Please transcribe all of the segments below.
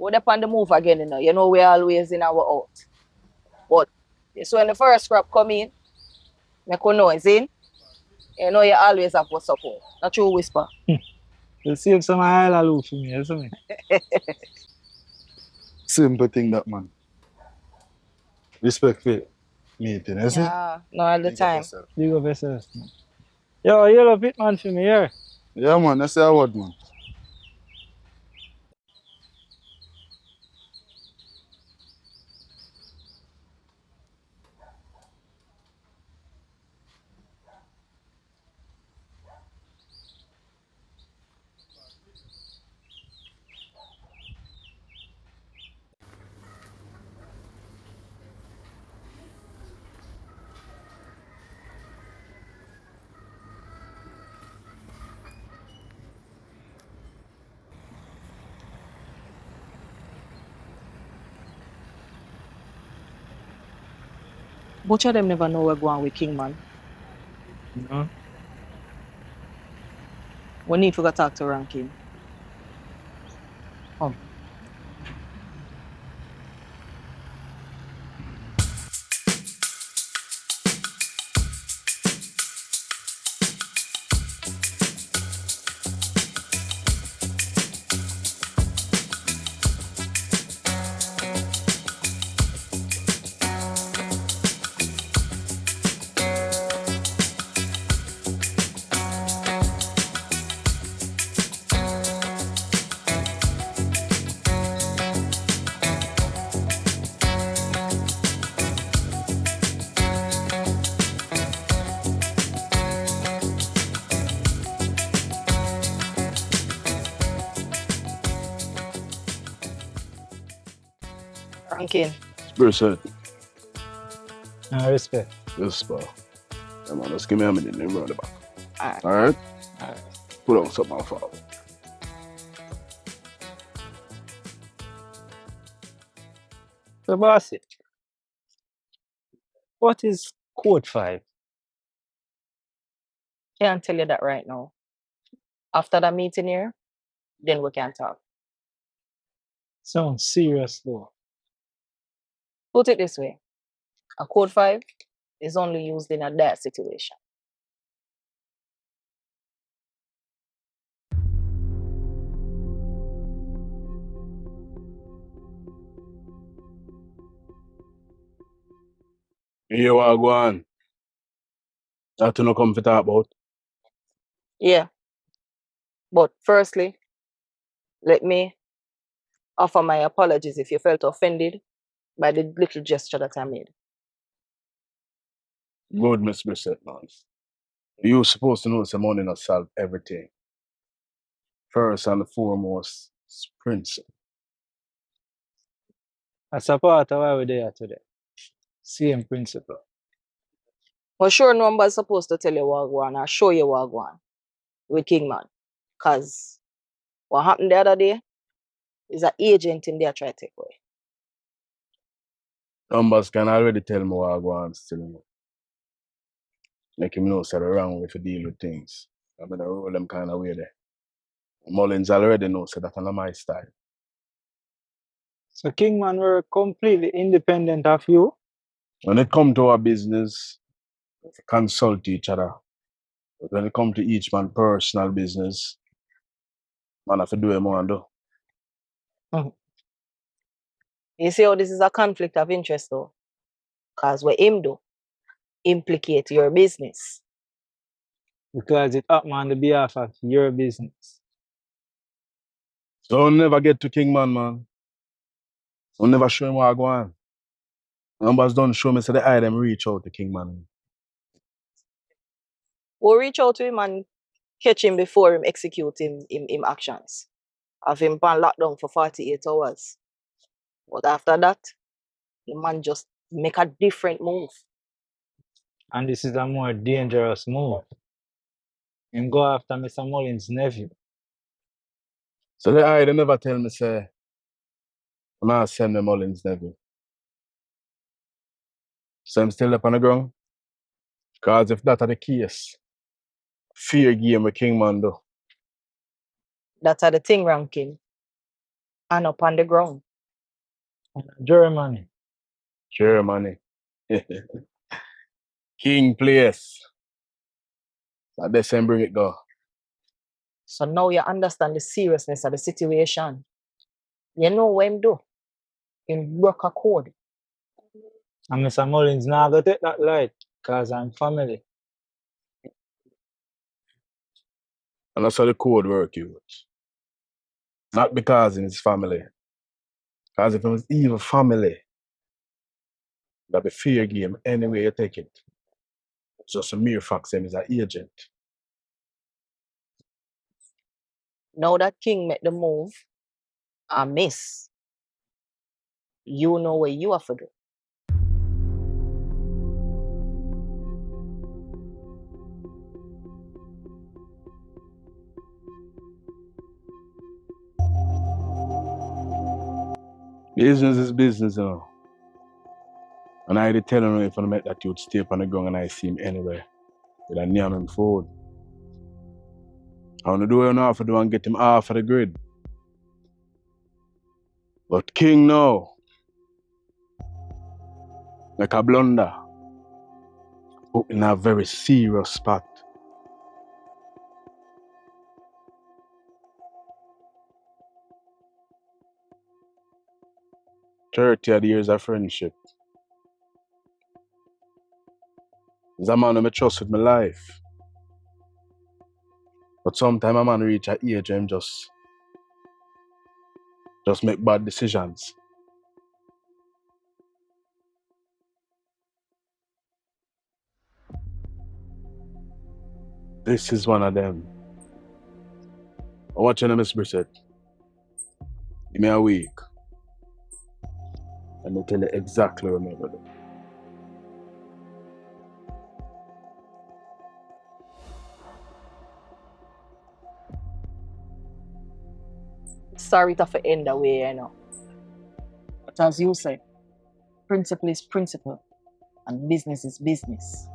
We're up on the move again, You know, we're always in our out. But so when the first crop come in, make a noise in. You know, you always have what's support. Not true whisper. You save some hallelujah for me, isn't it? Simple thing that, man. Respect for meeting, you see? Yeah, no all the Big up time. yourself. Big up yourself, man. Yo, yellow pit man for me here. Yeah, man, that's a word, man. Much of them never know we're going with Kingman. No? We need to go talk to Rankin. Come. Rankin. Spirit No respect. yes, pal. Yeah, man, just give me a minute and run it back. Alright. Alright? Alright. Put on something on file. So, bossy, what is code 5? Can't tell you that right now. After the meeting here, then we can talk. Sounds serious though. Put it this way. A code 5 is only used in a dire situation. You what go on? That you no come to talk about. Yeah. But firstly, let me offer my apologies if you felt offended by the little gesture that I made. Good, Miss Brissett, man. You supposed to know some money not solve everything. First and foremost, it's principle. That's a part of why we're there today. Same principle. For sure, nobody's supposed to tell you what go on or show you what go on with Kingman. Because what happened the other day is an agent in there try to take away. Numbers can already tell me what I go on still. Make him know so the wrong way to deal with things. I'm gonna roll them kind of way there. Mullins already know so that's not my style. So Kingman were completely independent of you. When it come to our business, we consult each other. But when it come to each man personal business, man have to do what man do. You see how this is a conflict of interest though? Because what him do implicate your business. Because it happened on the behalf of your business. So I'll never get to Kingman, man. I'll never show him what I go on. Numbers don't show me so the eye them reach out to Kingman. We'll reach out to him and catch him before him execute him actions. Have him pan lockdown for 48 hours. But after that, the man just make a different move. And this is a more dangerous move. Him go after Mr. Mullins' nephew. So the eye they never tell me say I'm not send me Mullins nephew. So I'm still up on the ground. Because if that are the case, fear game with Kingman do. That's how the thing ranking. and up on the ground. Germany. Germany. King place. I best him bring it go. So now you understand the seriousness of the situation. You know what him do? Him broke a code. And Mr. Mullins now go take that light, cause I'm family. And that's how the code work, you. Not because in his family. Because if it was even family, that'd be fair game any way you take it. It's just a mere fact him is an agent. Now that King made the move, I miss. You know what you have to do. Business is business, you know. And I did tell him if I met that you'd stay up on the ground and I see him anywhere. With a name him food. I wanna do what I have to do and get him off of the grid. But King now, like a blunder, put in a very serious spot. "30 odd years of friendship. He's a man who I trust with my life. But sometimes a man reach a age and just make bad decisions. This is one of them. I watch you, Miss Brissett. Give me a week. And I'll tell you exactly what I'm gonna do. Sorry to for end the way, you know. But as you say, principle is principle and business is business.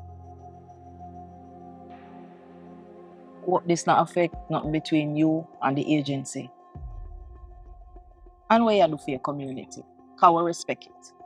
What this not affect nothing between you and the agency. And what you do for your community. How we respect it.